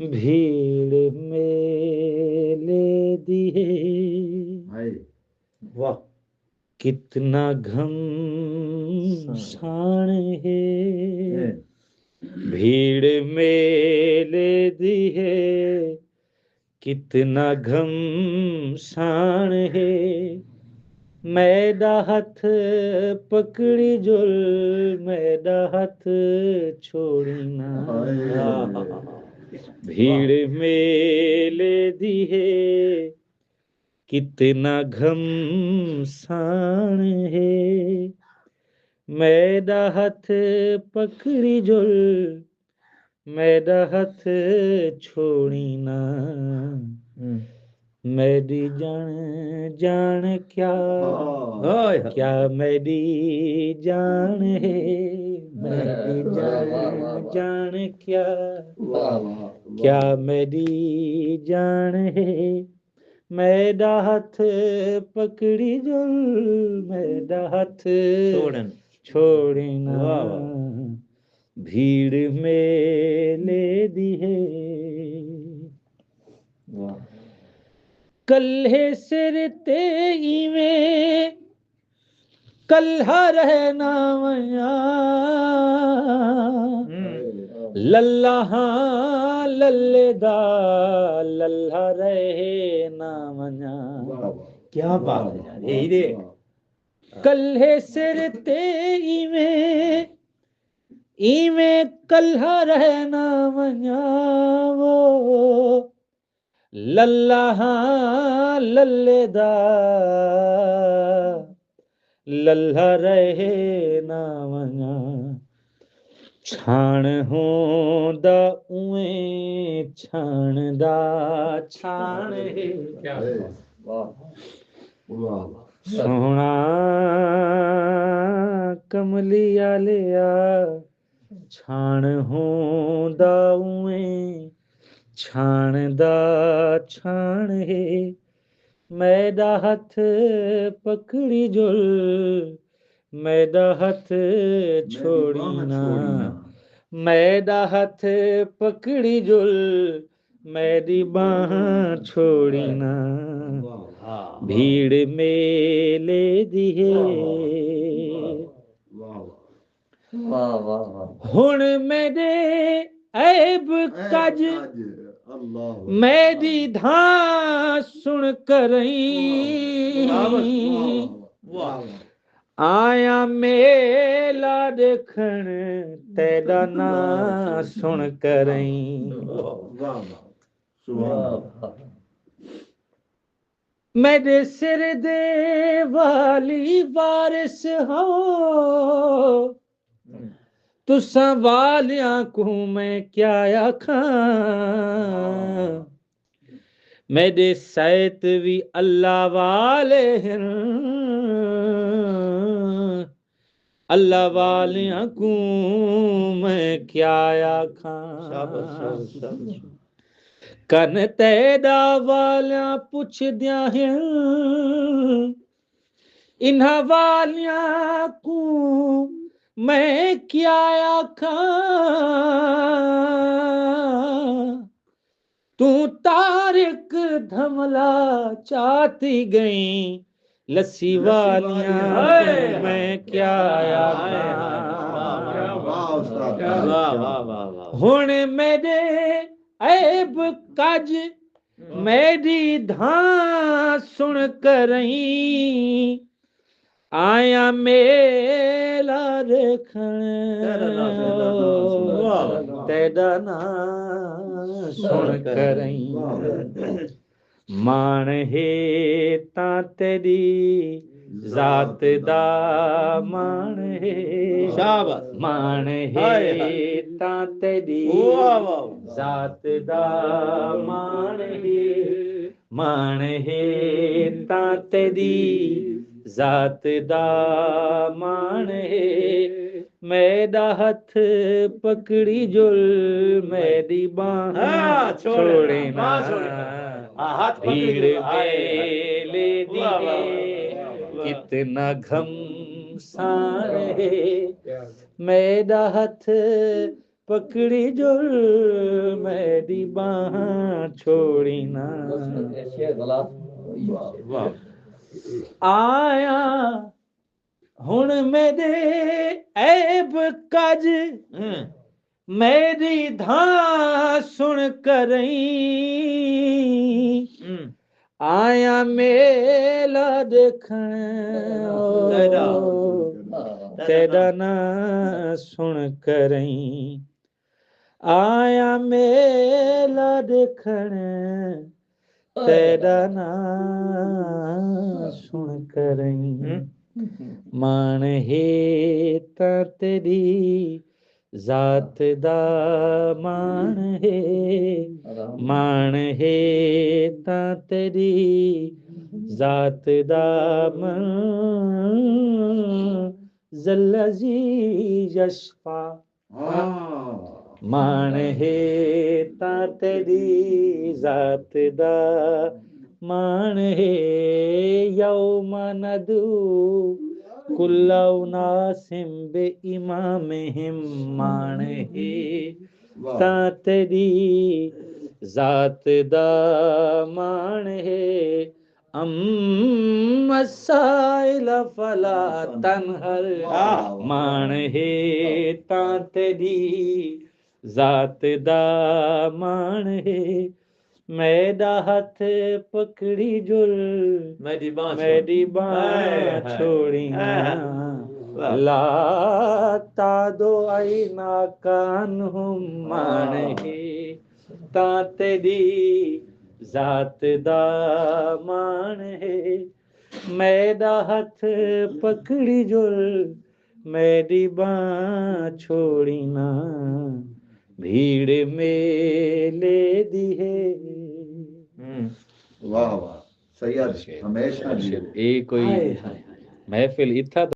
भीड़ मेले दिए, वाह, कितना घमसान है। भीड़ मेले दिए, कितना घमसान है। मैदा हाथ पकड़ी जुल, मैदा हाथ छोड़ी ना। भीड़ मेले दिए, कितना घमसान है। मैदा हाथ पकड़ी जुल, मैदा हाथ छोड़ी ना। मेरी जान जान क्या, क्या मेरी जान है। मेरी जान जान क्या, क्या मेरी जान है। मैदा हाथ पकड़ी जुल, मैदा हाथ छोड़ी ना। भीड़ मेले दिए, कल्हे सिर ते इवें कल्हा रहना मया। लल्हा लल्लेदा लल्हा रहे ना मया। क्या बात है यार, यही दे। कल्हे सिर ते इवें कल्हा रहना मया। वो लल्हा लल्लेदा लल्हा रहे ना मया। छाण होंदा उएं छाण दा छाण है। सोहना कमलिया लिया, छाण होंदा उएं छाण दा छाण है। मैदा हथ पकड़ी जुल, मैदा हथ छोड़ी ना। मैदा हथ पकड़ी जुल, मेरी बाह छोड़ी ना। भीड़ मेले दिए, हुण मेरे ऐब कज मेरी धां सुन करई। आया मेला देखण तेरा ना सुन करई। मेरे सिर दे वाली वारिस हो, तुसा वालियां को मैं क्या आखां। मेरे सैत भी अल्लाह वाले हैं, अल्लाह वालियां को मैं क्या आखां। कन तेरा वालियां पुछ दिया है, इन्हा वालियां को मैं क्या आखां। तू तारिक धमला चाहती गई, लस्सी वालियां मैं क्या आखां। हुण मेरे ऐब कज मेरी धां सुन करई। आया मेला देखण तेरा ना सुन करई। मान है तां तेरी जात दा मान है। मान है तां तेरी जात दा मान है। मान है तां तेरी जात दा मान है। मैदा हथ पकड़ी जुल, मेरी बाह छोड़े ना। भीड़ मेले दिए, कितना घमसान है। मैदा हथ पकड़ी जुल मेरी बाह छोड़ी ना आया हुण मेरे ऐब कज मेरी धा सुन करई आया मेला देखण तेरा ना सुन करई आया मेला देखण तेरा ना सुन करई मान है ता तेरी जात दा मान है ता तेरी जात दा मन जल्लजी यशफा मान है ता तेरी जात दा मान है यौम नदू कुल्ला उनासिम बे इमामिहिम मान है ता तेरी जात दा मान है मसाइल फला तनहर मान है ता तेरी जात दा मान है मेरा हाथ पकड़ी जुल मेरी बाँ छोड़ी ना लाता दो आईना कान हम मान है ता तेरी जात दा मान है मेरा हाथ पकड़ी जुल मेरी बाँ छोड़ी ना भीड़ मेले दी है वाह वाह सही हमेशा ये कोई महफिल इत्था